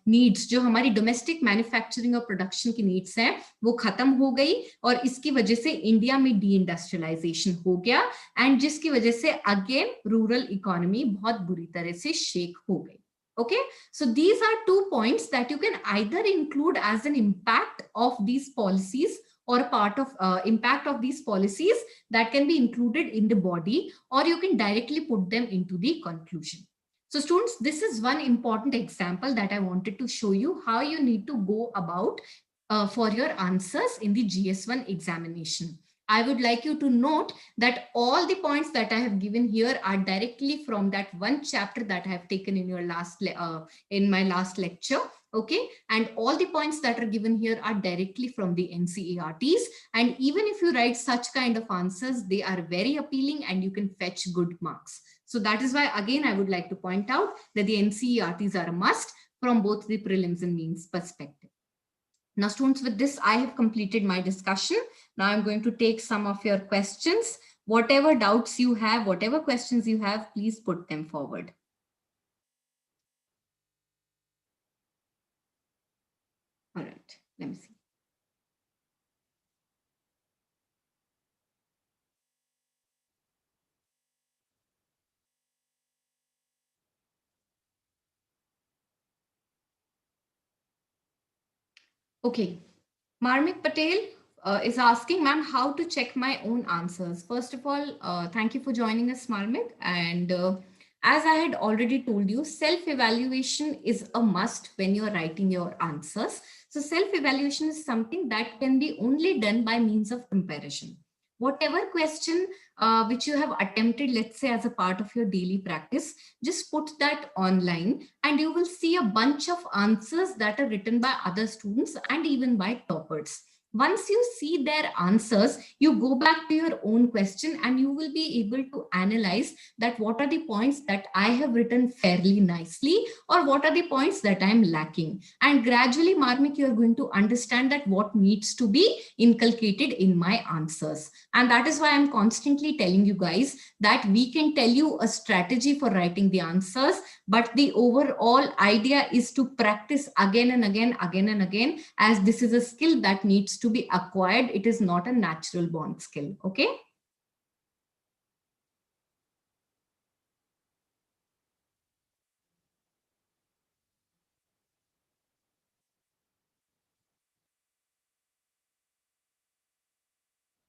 S1: नीड्स, जो हमारी डोमेस्टिक मैन्युफैक्चरिंग और प्रोडक्शन की नीड्स हैं वो खत्म हो गई, और इसकी वजह से इंडिया में डी इंडस्ट्रियलाइजेशन हो गया, एंड जिसकी वजह से अगेन रूरल इकोनॉमी बहुत बुरी तरह से शेक हो गई। Okay, so these are 2 points that you can either include as an impact of these policies or a part of impact of these policies that can be included in the body, or you can directly put them into the conclusion. So students, this is one important example that I wanted to show you how you need to go about for your answers in the GS1 examination. I would like you to note that all the points that I have given here are directly from that one chapter that I have taken in your in my last lecture. Okay, and all the points that are given here are directly from the NCERTs, and even if you write such kind of answers, they are very appealing and you can fetch good marks. So that is why again I would like to point out that the NCERTs are a must from both the prelims and mains perspective. Now students, with this I have completed my discussion. Now I'm going to take some of your questions. Whatever doubts you have, whatever questions you have, please put them forward. All right, let me see. Okay, Marmik Patel is asking, ma'am, how to check my own answers. First of all, thank you for joining us, Marmik. And as I had already told you, self-evaluation is a must when you're writing your answers. So self-evaluation is something that can be only done by means of comparison. Whatever question which you have attempted, let's say as a part of your daily practice, just put that online and you will see a bunch of answers that are written by other students and even by toppers. Once you see their answers, you go back to your own question and you will be able to analyze that what are the points that I have written fairly nicely or what are the points that I am lacking. And gradually, Marmik, you are going to understand that what needs to be inculcated in my answers. And that is why I'm constantly telling you guys that we can tell you a strategy for writing the answers, but the overall idea is to practice again and again, as this is a skill that needs to be acquired. It is not a natural born skill. Okay.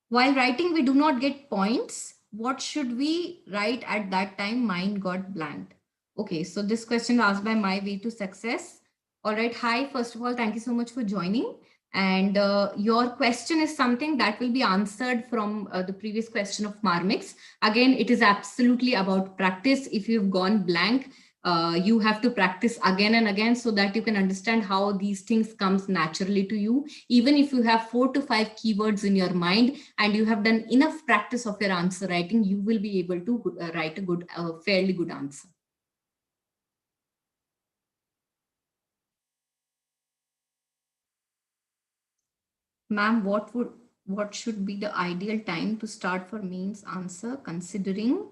S1: While writing, we do not get points. What should we write at that time? Mind got blanked. Okay, so this question asked by My Way to Success. All right, hi, first of all, thank you so much for joining. And your question is something that will be answered from the previous question of Marmix. Again, it is absolutely about practice. If you've gone blank, you have to practice again and again so that you can understand how these things comes naturally to you. Even if you have 4 to 5 keywords in your mind and you have done enough practice of your answer writing, you will be able to write a good, fairly good answer. Ma'am, what should be the ideal time to start for mains answer considering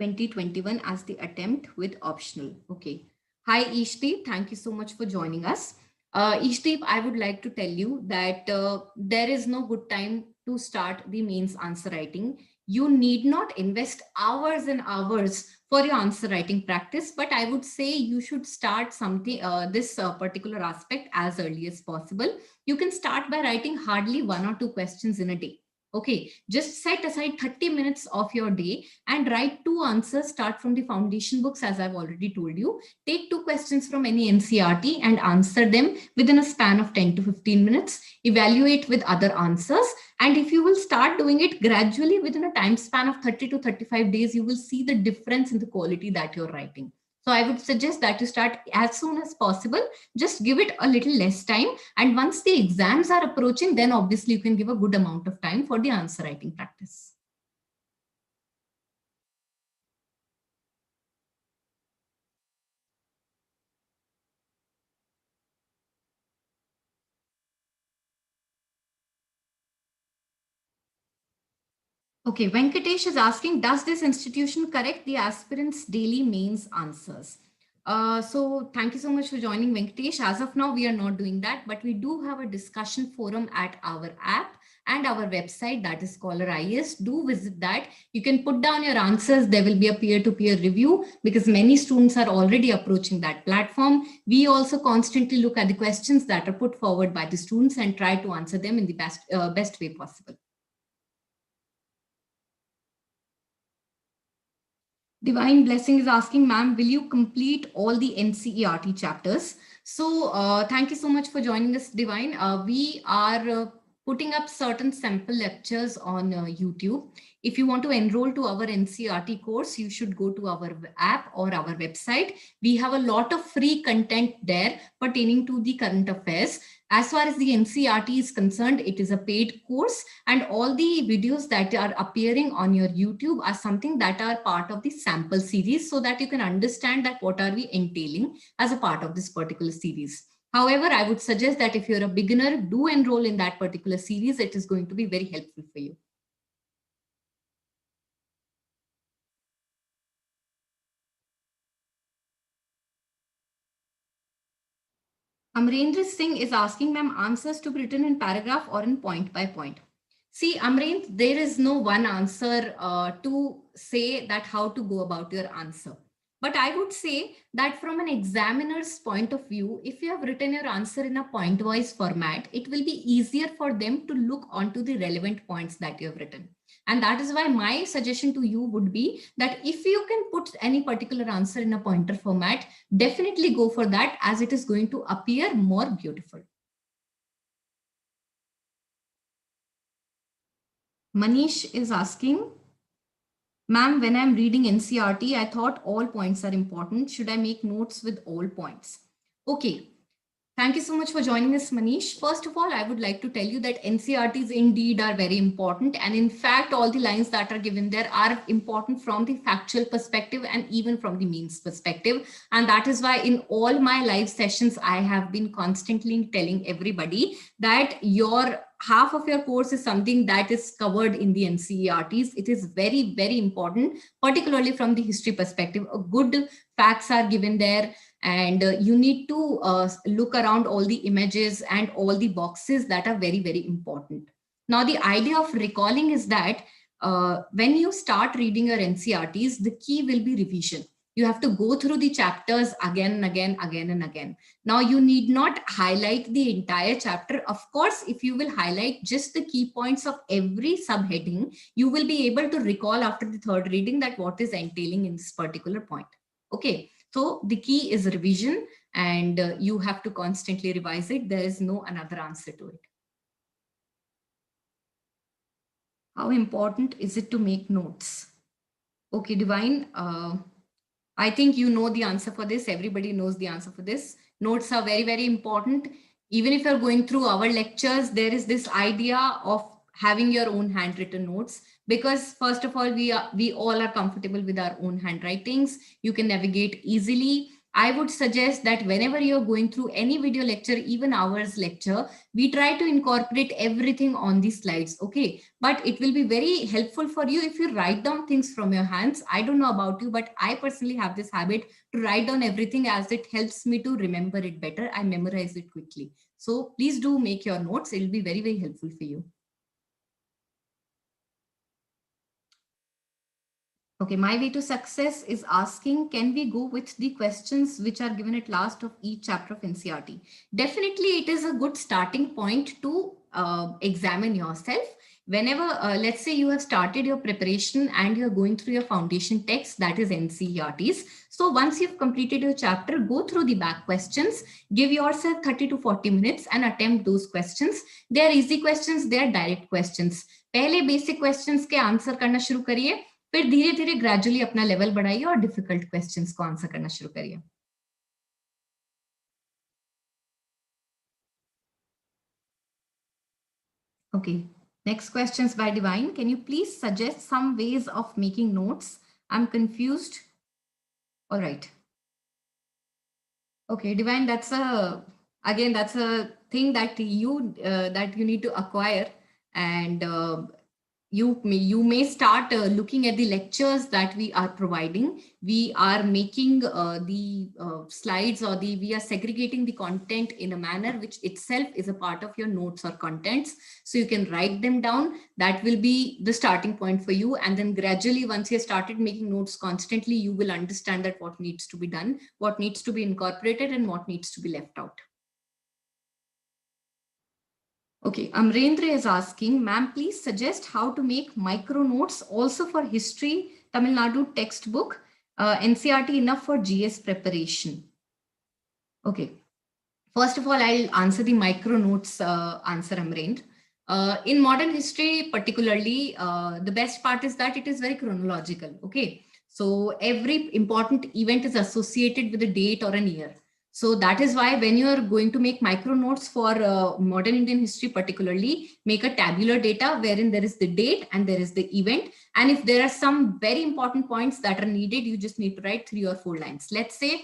S1: 2021 as the attempt with optional? Okay. Hi, Ishdeep. Thank you so much for joining us. Ishdeep, I would like to tell you that there is no good time to start the mains answer writing. You need not invest hours and hours for your answer writing practice, but I would say you should start something, this particular aspect as early as possible. You can start by writing hardly 1 or 2 questions in a day. Okay, just set aside 30 minutes of your day and write 2 answers. Start from the foundation books, as I've already told you. Take 2 questions from any NCRT and answer them within a span of 10 to 15 minutes. Evaluate with other answers. And if you will start doing it gradually within a time span of 30 to 35 days, you will see the difference in the quality that you're writing. So I would suggest that you start as soon as possible. Just give it a little less time. And once the exams are approaching, then obviously you can give a good amount of time for the answer writing practice. Okay, Venkatesh is asking, does this institution correct the aspirants' daily mains answers? So thank you so much for joining, Venkatesh. As of now, we are not doing that, but we do have a discussion forum at our app and our website, that is SkholarIAS. Do visit that. You can put down your answers. There will be a peer-to-peer review because many students are already approaching that platform. We also constantly look at the questions that are put forward by the students and try to answer them in the best way possible. Divine Blessing is asking, ma'am, will you complete all the NCERT chapters? So thank you so much for joining us, Divine. We are putting up certain sample lectures on YouTube. If you want to enroll to our NCERT course, you should go to our app or our website. We have a lot of free content there pertaining to the current affairs. As far as the NCERT is concerned, it is a paid course, and all the videos that are appearing on your YouTube are something that are part of the sample series, so that you can understand that what are we entailing as a part of this particular series. However, I would suggest that if you're a beginner, do enroll in that particular series. It is going to be very helpful for you. Amrendra Singh is asking, ma'am, answers to be written in paragraph or in point by point. See, Amrendra, there is no one answer to say that how to go about your answer. But I would say that from an examiner's point of view, if you have written your answer in a point-wise format, it will be easier for them to look onto the relevant points that you have written. And that is why my suggestion to you would be that if you can put any particular answer in a pointer format, definitely go for that, as it is going to appear more beautiful. Manish is asking, ma'am, when I'm reading NCRT, I thought all points are important. Should I make notes with all points? Okay. Thank you so much for joining us, Manish. First of all, I would like to tell you that NCRTs indeed are very important. And in fact, all the lines that are given there are important from the factual perspective and even from the means perspective. And that is why in all my live sessions, I have been constantly telling everybody that your half of your course is something that is covered in the NCERTs. It is very, very important, particularly from the history perspective. A good facts are given there, and you need to look around all the images and all the boxes that are very, very important. Now, the idea of recalling is that when you start reading your NCRTs, the key will be revision. You have to go through the chapters again and again, again and again. Now, you need not highlight the entire chapter. Of course, if you will highlight just the key points of every subheading, you will be able to recall after the third reading that what is entailing in this particular point. Okay. So the key is revision, and you have to constantly revise it. There is no another answer to it. How important is it to make notes? Okay, Divine, I think you know the answer for this. Everybody knows the answer for this. Notes are very, very important. Even if you're going through our lectures, there is this idea of having your own handwritten notes, because first of all, we all are comfortable with our own handwritings. You can navigate easily. I would suggest that whenever you're going through any video lecture, even ours lecture, we try to incorporate everything on the slides. Okay. But it will be very helpful for you if you write down things from your hands. I don't know about you, but I personally have this habit to write down everything, as it helps me to remember it better. I memorize it quickly. So please do make your notes. It will be very, very helpful for you. Okay, my way to success is asking, can we go with the questions which are given at last of each chapter of NCRT? Definitely, it is a good starting point to examine yourself. Whenever, let's say you have started your preparation and you're going through your foundation text, that is NCERTs. So once you've completed your chapter, go through the back questions, give yourself 30 to 40 minutes and attempt those questions. They are easy questions, they are direct questions. पहले basic questions के answer करना शुरू करिए, फिर धीरे धीरे gradually अपना level बढ़ाइए और डिफिकल्ट क्वेश्चंस को आंसर करना शुरू करिए. Okay, next questions by Divine. Can you please suggest some ways of making notes? I'm confused. All right. Okay, Divine, that's a thing that you need to acquire, and you may start looking at the lectures that we are providing. We are making the slides, or we are segregating the content in a manner which itself is a part of your notes or contents. So you can write them down. That will be the starting point for you. And then gradually, once you started making notes constantly, you will understand that what needs to be done, what needs to be incorporated, and what needs to be left out. Okay, Amrendra is asking, ma'am, please suggest how to make micro notes also for history, Tamil Nadu textbook, NCRT enough for GS preparation. Okay, first of all, I'll answer the micro notes answer, Amrendra. In modern history, particularly, the best part is that it is very chronological. Okay, so every important event is associated with a date or an year. So that is why when you are going to make micro notes for modern Indian history, particularly, make a tabular data wherein there is the date and there is the event. And if there are some very important points that are needed, you just need to write 3 or 4 lines. Let's say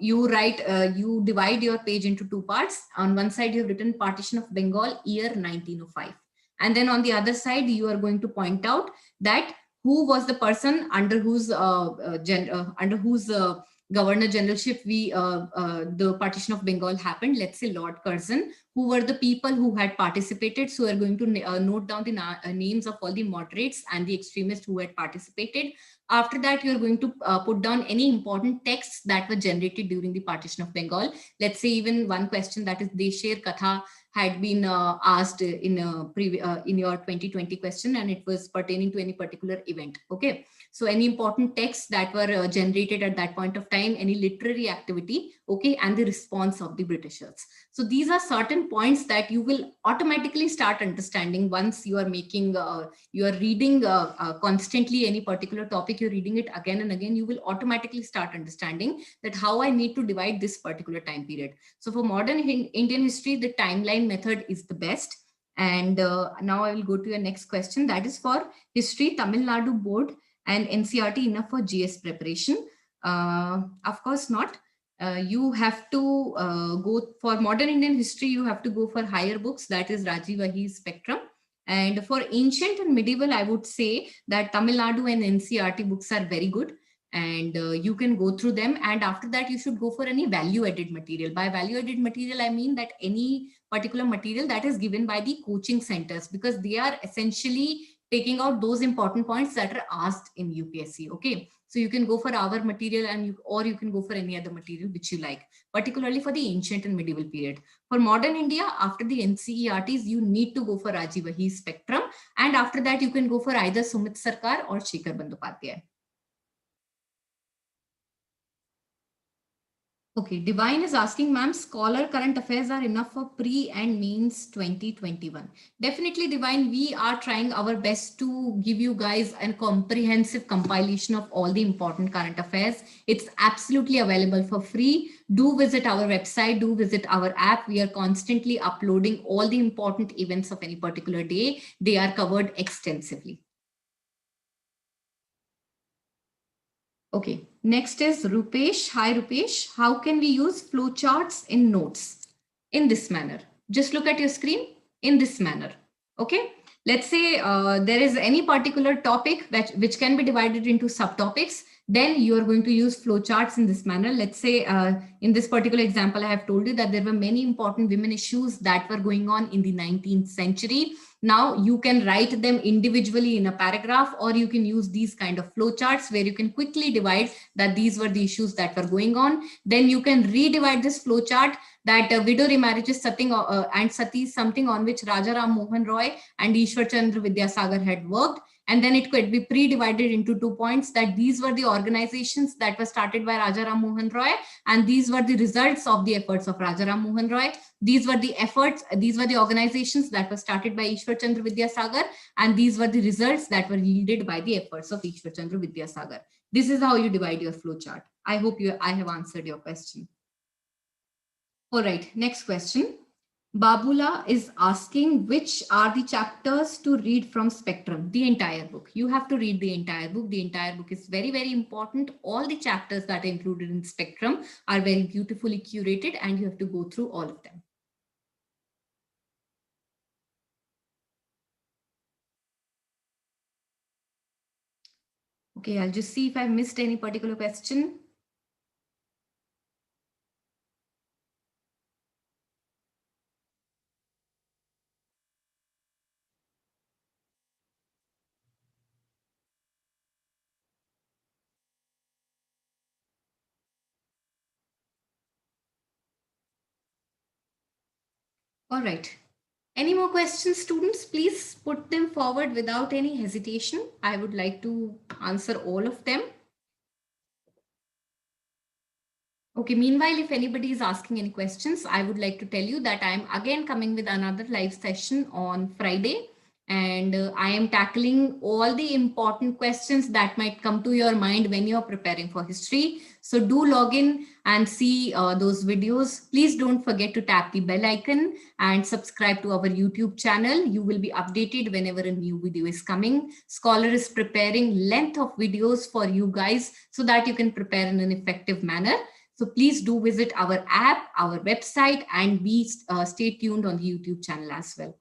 S1: you divide your page into 2 parts. On one side, you have written partition of Bengal, year 1905. And then on the other side, you are going to point out that who was the person under whose governor generalship, the partition of Bengal happened. Let's say Lord Curzon, who were the people who had participated. So we're going to note down the names of all the moderates and the extremists who had participated. After that, you're going to put down any important texts that were generated during the partition of Bengal. Let's say even one question, that is Desher Katha, had been asked in in your 2020 question, and it was pertaining to any particular event. Okay, so any important texts that were generated at that point of time, any literary activity, okay, and the response of the Britishers. So these are certain points that you will automatically start understanding once you are making, you are reading constantly any particular topic, you're reading it again and again, you will automatically start understanding that how I need to divide this particular time period. So for modern Indian history, the timeline method is the best. And now I will go to your next question. That is for history, Tamil Nadu board and NCRT enough for GS preparation? Of course not. You have to go for modern Indian history, you have to go for higher books, that is Rajiv Vahi's Spectrum. And for ancient and medieval, I would say that Tamil Nadu and NCRT books are very good, and you can go through them. And after that, you should go for any value added material. By value added material, I mean that any particular material that is given by the coaching centers, because they are essentially taking out those important points that are asked in UPSC. Okay, so you can go for our material, and or you can go for any other material which you like, particularly for the ancient and medieval period. For modern India, after the NCERTs, you need to go for Rajiv Vahi's Spectrum, and after that you can go for either Sumit Sarkar or Shekhar Bandyopadhyay. Okay, Divine is asking, ma'am, Scholar current affairs are enough for pre and mains 2021. Definitely, Divine, we are trying our best to give you guys a comprehensive compilation of all the important current affairs. It's absolutely available for free. Do visit our website, do visit our app. We are constantly uploading all the important events of any particular day. They are covered extensively. Okay, next is Rupesh. Hi, Rupesh. How can we use flowcharts in notes? In this manner. Just look at your screen in this manner. Okay, let's say there is any particular topic which can be divided into subtopics. Then you are going to use flowcharts in this manner. Let's say in this particular example, I have told you that there were many important women issues that were going on in the 19th century. Now you can write them individually in a paragraph, or you can use these kind of flowcharts where you can quickly divide that these were the issues that were going on. Then you can redivide this flowchart that widow remarriage is something and sati is something on which Raja Ram Mohan Roy and Ishwar Chandra Vidyasagar had worked. And then it could be pre-divided into 2 points, that these were the organizations that were started by Raja Ram Mohan Roy, and these were the results of the efforts of Raja Ram Mohan Roy. These were the efforts, these were the organizations that were started by Ishwar Chandra Vidyasagar, and these were the results that were yielded by the efforts of Ishwar Chandra Vidyasagar. This is how you divide your flowchart. I hope I have answered your question. All right, next question. Babula is asking, which are the chapters to read from Spectrum? The entire book. You have to read the entire book. The entire book is very, very important. All the chapters that are included in Spectrum are very beautifully curated, and you have to go through all of them. Okay, I'll just see if I missed any particular question. All right. Any more questions, students? Please put them forward without any hesitation. I would like to answer all of them. Okay, meanwhile, if anybody is asking any questions, I would like to tell you that I am again coming with another live session on Friday. And I am tackling all the important questions that might come to your mind when you're preparing for history. So do log in and see those videos. Please don't forget to tap the bell icon and subscribe to our YouTube channel. You will be updated whenever a new video is coming. Scholar is preparing length of videos for you guys so that you can prepare in an effective manner. So please do visit our app, our website, and stay tuned on the YouTube channel as well.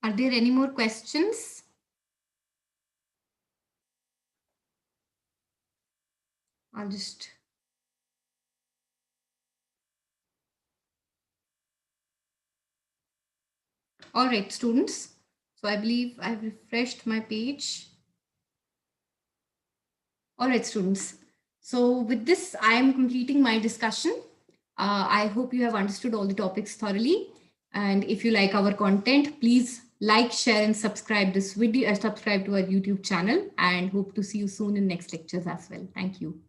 S1: Are there any more questions? I'll just... All right, students. So I believe I've refreshed my page. All right, students. So with this, I am completing my discussion. I hope you have understood all the topics thoroughly. And if you like our content, please like, share, and subscribe this video, subscribe to our YouTube channel, and hope to see you soon in next lectures as well. Thank you.